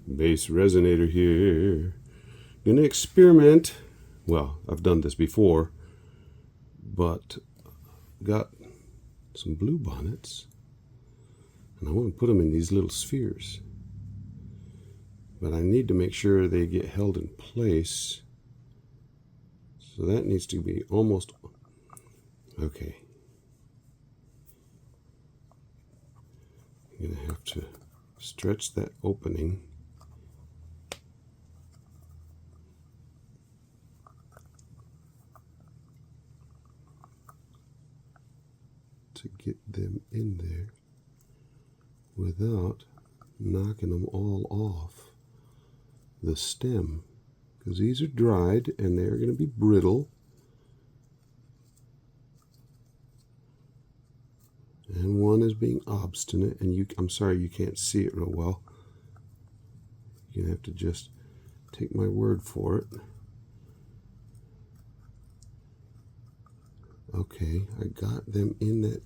BassResinator here. Gonna experiment. Well, I've done this before, but got some blue bonnets, and I want to put them in these little spheres. But I need to make sure they get held in place. So that needs to be almost okay. I'm gonna have to stretch that opening. To get them in there without knocking them all off the stem, because these are dried and they're going to be brittle, and one is being obstinate, and I'm sorry you can't see it real well. You're going to have to just take my word for it. Okay, I got them in that.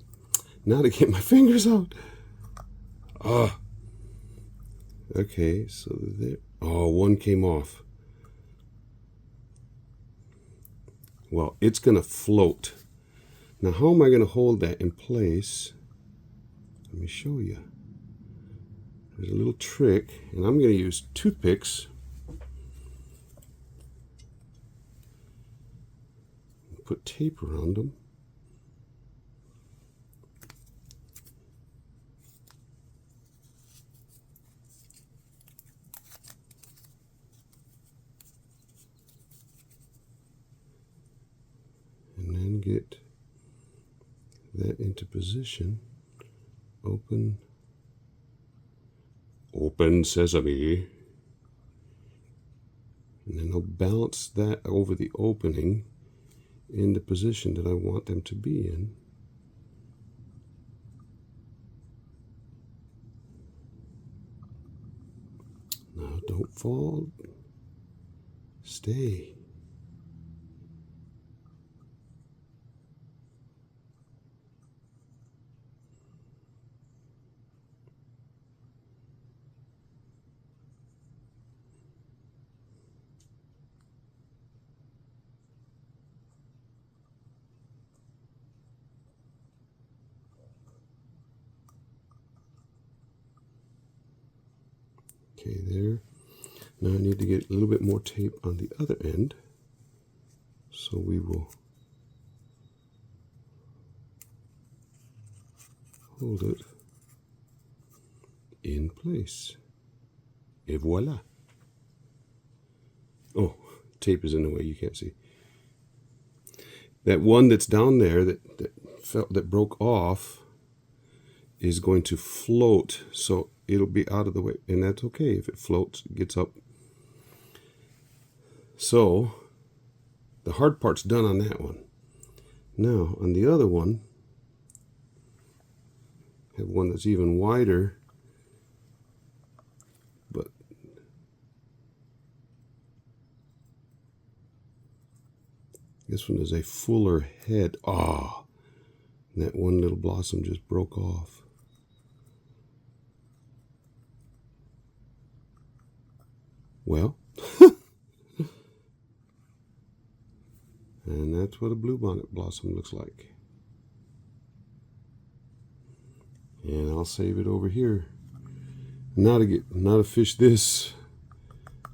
Now to get my fingers out. Ah. Okay, so there. Oh, one came off. Well, it's going to float. Now, how am I going to hold that in place? Let me show you. There's a little trick, and I'm going to use toothpicks. Put tape around them. And then get that into position. Open sesame. And then I'll bounce that over the opening in the position that I want them to be in. Now don't fall. Stay. Okay, there. Now I need to get a little bit more tape on the other end. So we will hold it in place. Et voila. Oh, tape is in the way, you can't see. That one that's down there that broke off is going to float, so it'll be out of the way, and that's okay if it floats, it gets up. So the hard part's done on that one. Now on the other one, I have one that's even wider, but this one is a fuller head. Ah, that one little blossom just broke off. Well, and that's what a bluebonnet blossom looks like. And I'll save it over here. Now to fish this.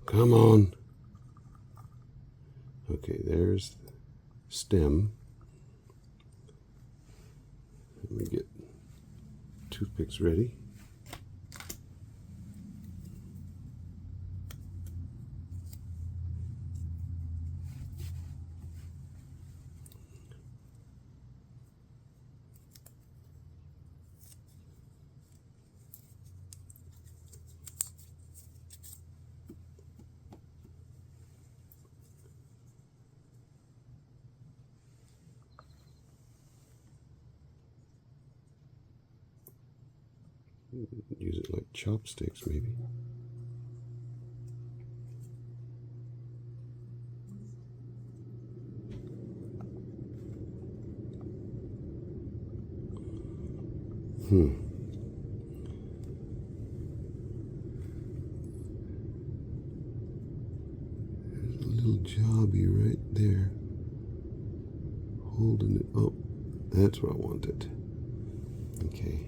Come on. Okay, there's the stem. Let me get toothpicks ready. Use it like chopsticks, maybe. jobby right there. Holding it up. That's where I want it. Okay.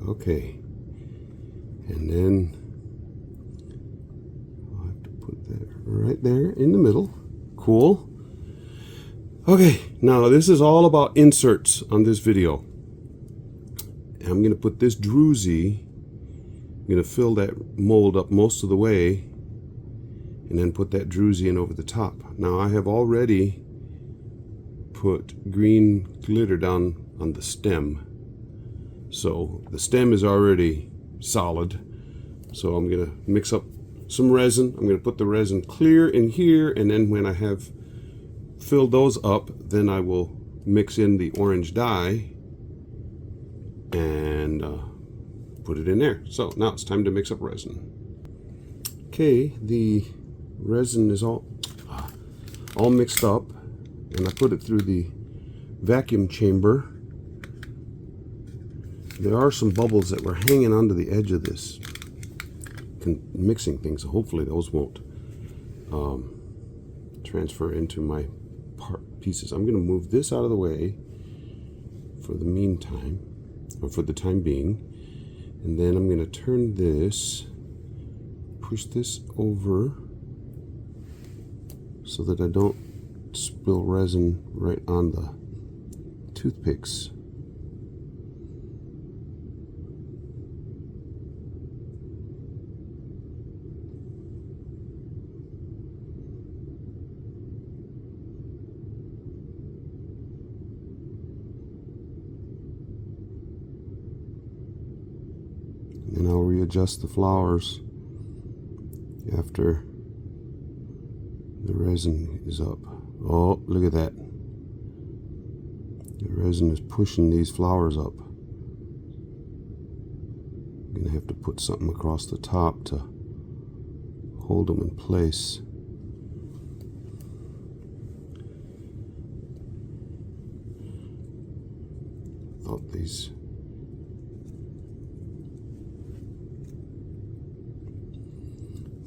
Okay, and then I'll have to put that right there in the middle. Cool. Okay, now this is all about inserts on this video. And I'm going to put this druzy, I'm going to fill that mold up most of the way, and then put that druzy in over the top. Now I have already put green glitter down on the stem. So the stem is already solid. So I'm going to mix up some resin. I'm going to put the resin clear in here, and then when I have filled those up, then I will mix in the orange dye and put it in there. So now it's time to mix up resin. Okay, the resin is all mixed up, and I put it through the vacuum chamber. There are some bubbles that were hanging onto the edge of this mixing thing, so hopefully those won't transfer into my pieces. I'm going to move this out of the way for the meantime, or for the time being, and then I'm going to turn this, push this over so that I don't spill resin right on the toothpicks. And I'll readjust the flowers after the resin is up. Oh, look at that. The resin is pushing these flowers up. I'm going to have to put something across the top to hold them in place.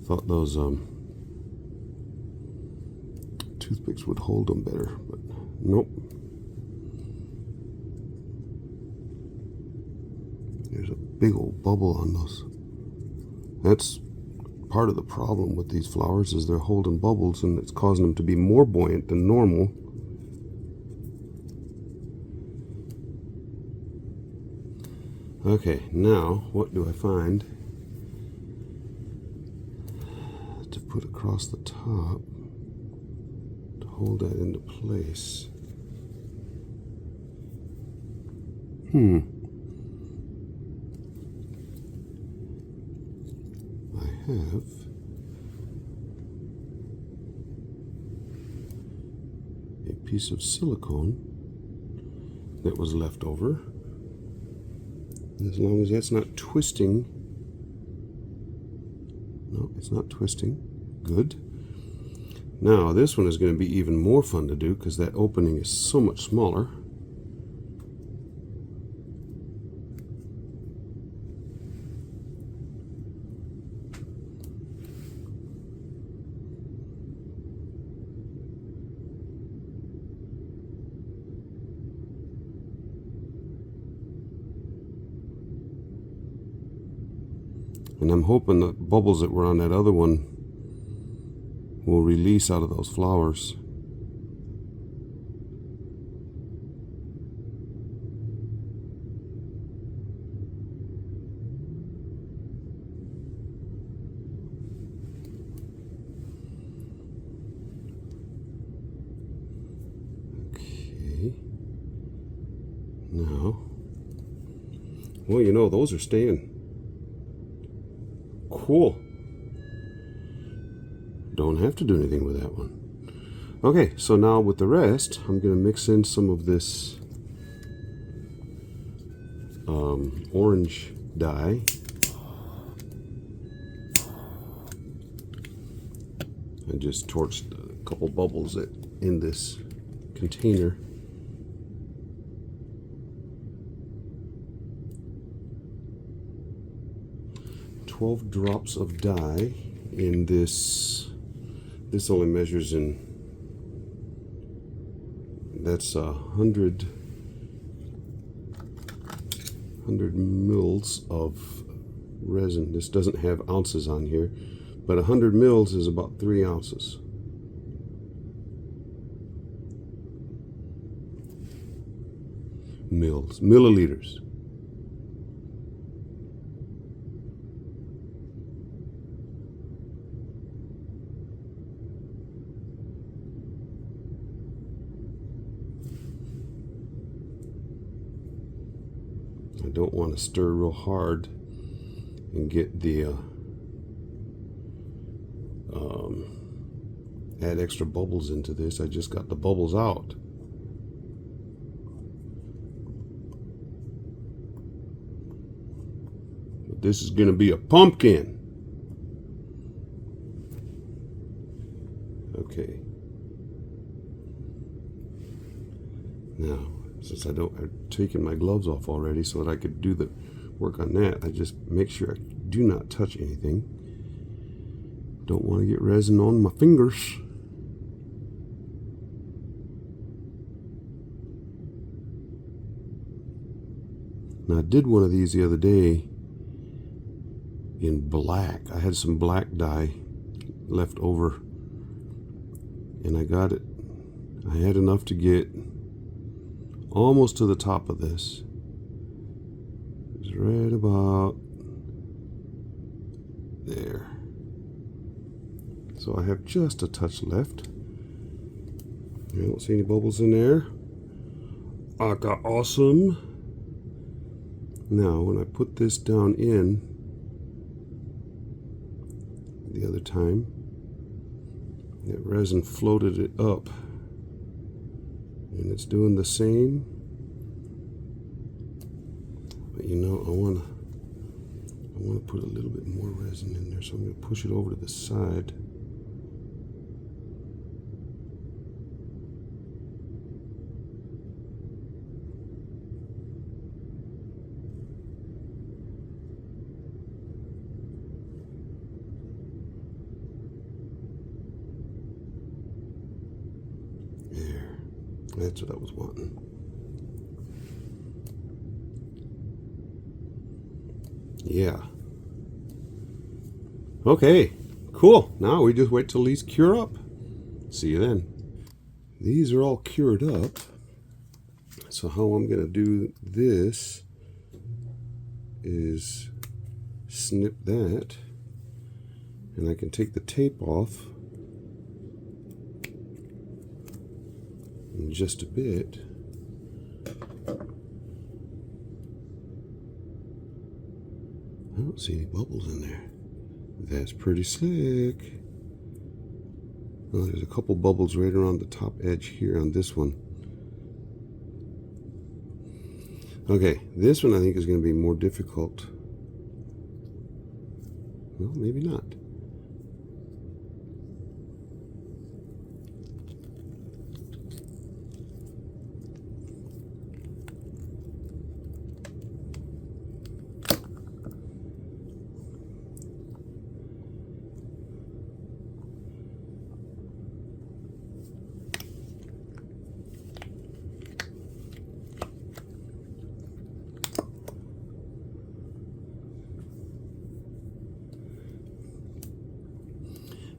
Thought those toothpicks would hold them better, but nope. There's a big old bubble on those. That's part of the problem with these flowers, is they're holding bubbles, and it's causing them to be more buoyant than normal. Okay, now what do I find to put across the top to hold that into place? I have a piece of silicone that was left over. As long as that's not twisting. No, it's not twisting. Good. Now this one is going to be even more fun to do because that opening is so much smaller. And I'm hoping the bubbles that were on that other one will release out of those flowers. Okay. Now, well, you know, those are staying. Cool. Don't have to do anything with that one. Okay, so now with the rest, I'm going to mix in some of this orange dye. I just torched a couple bubbles in this container. $12 drops of dye in this. This only measures in, that's 100 mils of resin. This doesn't have ounces on here, but 100 mils is about 3 ounces. Milliliters. I don't want to stir real hard and get the add extra bubbles into this. I just got the bubbles out. But this is going to be a pumpkin. Okay. Now, since I've taken my gloves off already so that I could do the work on that, I just make sure I do not touch anything. Don't want to get resin on my fingers. Now, I did one of these the other day in black. I had some black dye left over, and I got it. I had enough to get almost to the top of this. It's right about there. So I have just a touch left. I don't see any bubbles in there. I got awesome. Now, when I put this down in the other time, that resin floated it up. And it's doing the same. But you know, I want to put a little bit more resin in there, so I'm going to push it over to the side. That's what I was wanting. Yeah. Okay, cool. Now we just wait till these cure up. See you then. These are all cured up. So how I'm going to do this is snip that, and I can take the tape off in just a bit. I don't see any bubbles in there. That's pretty slick. Well, there's a couple bubbles right around the top edge here on this one. Okay, this one I think is going to be more difficult. Well, maybe not.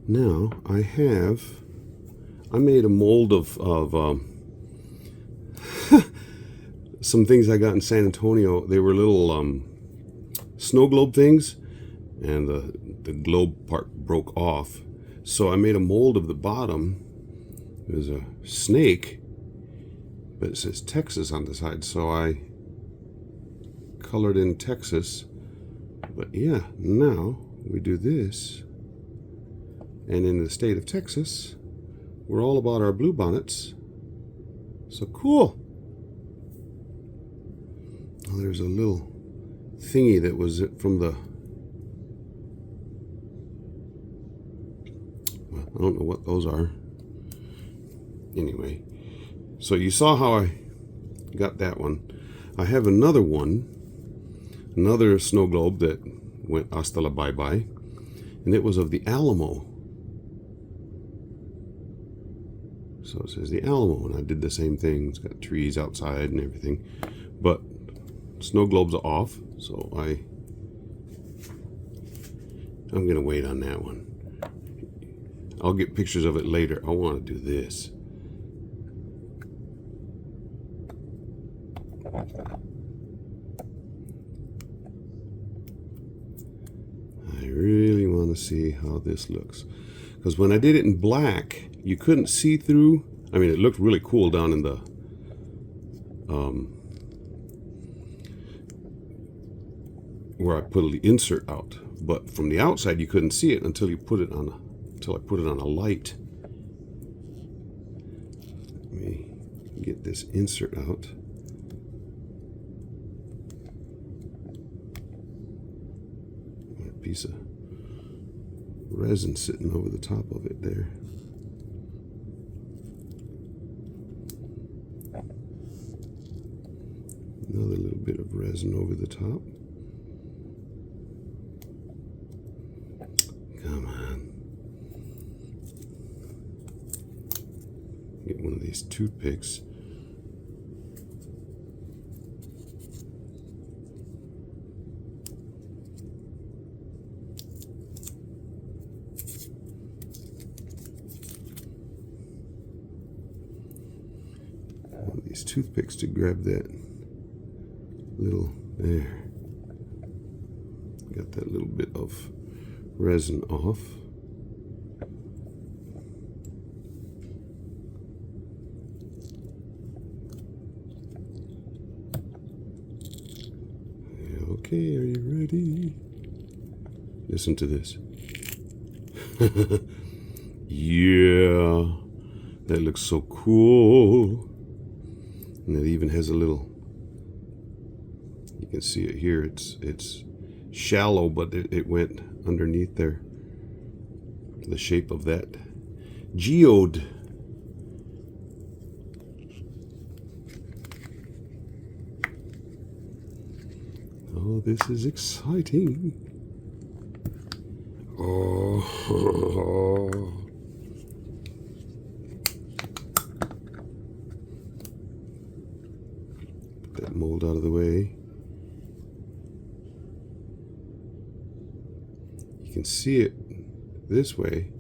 Now I made a mold of some things I got in San Antonio. They were little snow globe things, and the globe part broke off. So I made a mold of the bottom. It was a snake, but it says Texas on the side, so I colored in Texas. But yeah, now we do this. And in the state of Texas, we're all about our blue bonnets. So cool. Well, there's a little thingy that was from the, well, I don't know what those are. Anyway, so you saw how I got that one. I have another one, another snow globe that went hasta la bye-bye, and it was of the Alamo. So it says the Alamo, and I did the same thing. It's got trees outside and everything, but snow globes are off, so I'm gonna wait on that one. I'll get pictures of it later. I want to do this. I really want to see how this looks, because when I did it in black, you couldn't see through. I mean, it looked really cool down in the where I put the insert out, but from the outside you couldn't see it until I put it on a light. Let me get this insert out. A piece of resin sitting over the top of it there. Another little bit of resin over the top. Come on. Get one of these toothpicks. One of these toothpicks to grab that little, there. Got that little bit of resin off. Okay, are you ready? Listen to this. Yeah, that looks so cool. And it even has a little, you can see it here, it's shallow, but it went underneath there. The shape of that geode. Oh, this is exciting. Oh. Put that mold out of the way. You can see it this way,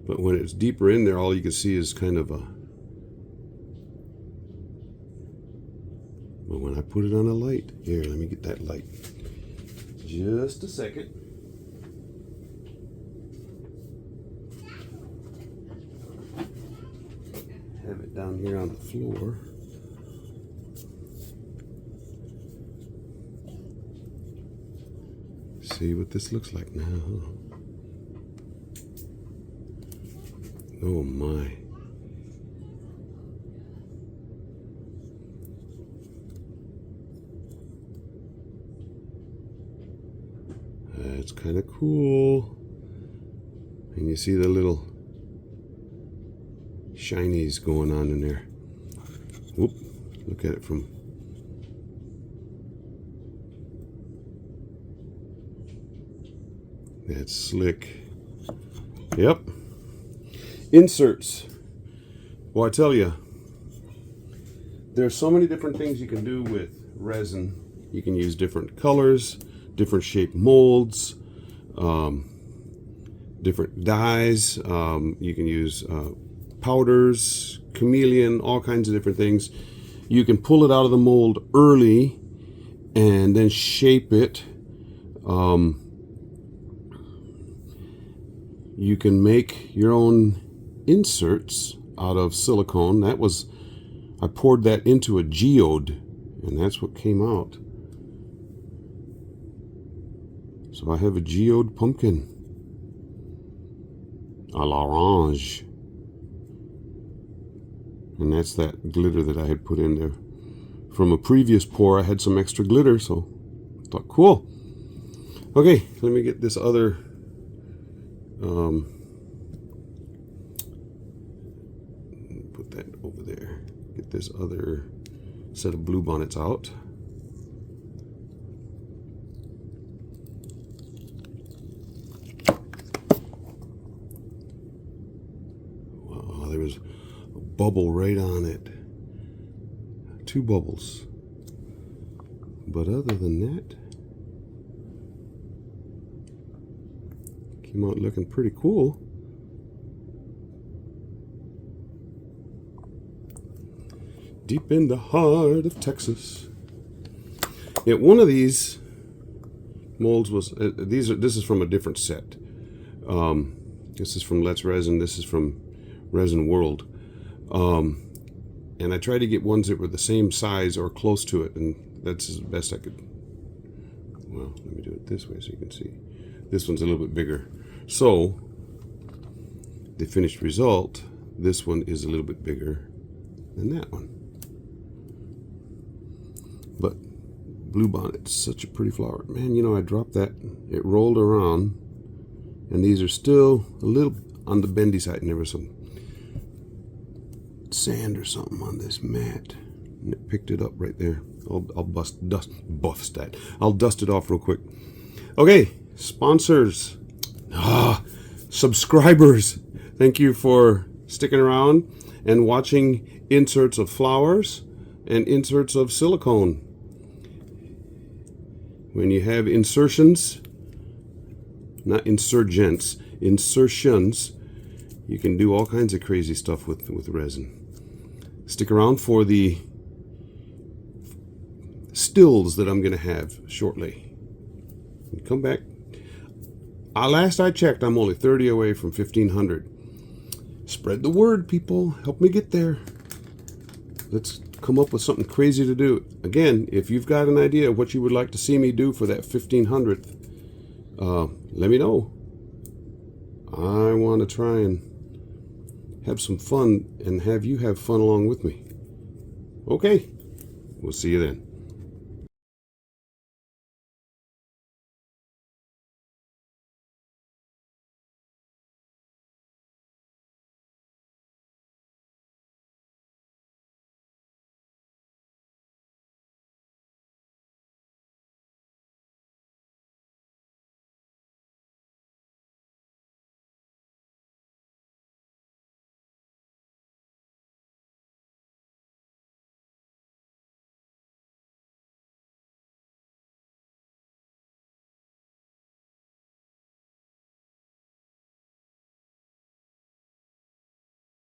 but when it's deeper in there, all you can see is kind of a, but when I put it on a light, here, let me get that light. Just a second. Have it down here on the floor. See what this looks like now. Oh my. That's kind of cool. And you see the little shinies going on in there. Whoop, look at it from, that's slick. Yep. Inserts. Well, I tell you, there's so many different things you can do with resin. You can use different colors, different shape molds, different dyes. You can use powders, chameleon, all kinds of different things. You can pull it out of the mold early and then shape it. You can make your own inserts out of silicone. That was, I poured that into a geode, and that's what came out. So I have a geode pumpkin à l'orange. And that's that glitter that I had put in there from a previous pour I had some extra glitter, so I thought cool. Okay, let me get this other put that over there. Get this other set of blue bonnets out. Wow, there was a bubble right on it. 2 bubbles. But other than that, came out looking pretty cool. Deep in the heart of Texas. Yeah, one of these molds was this is from a different set. This is from Let's Resin. This is from Resin World. And I tried to get ones that were the same size or close to it, and that's as best I could. Well, let me do it this way so you can see. This one's a little bit bigger. So the finished result, this one is a little bit bigger than that one. But blue bonnet's such a pretty flower. Man, you know, I dropped that, it rolled around, and these are still a little on the bendy side, and there was some sand or something on this mat, and it picked it up right there. I'll dust it off real quick. Okay, sponsors, subscribers, thank you for sticking around and watching inserts of flowers and inserts of silicone. When you have insertions, not insurgents, insertions, you can do all kinds of crazy stuff with resin. Stick around for the stills that I'm going to have shortly. Come back. Last I checked, I'm only 30 away from 1,500. Spread the word, people. Help me get there. Let's come up with something crazy to do. Again, if you've got an idea of what you would like to see me do for that 1,500th, let me know. I want to try and have some fun and have you have fun along with me. Okay, we'll see you then.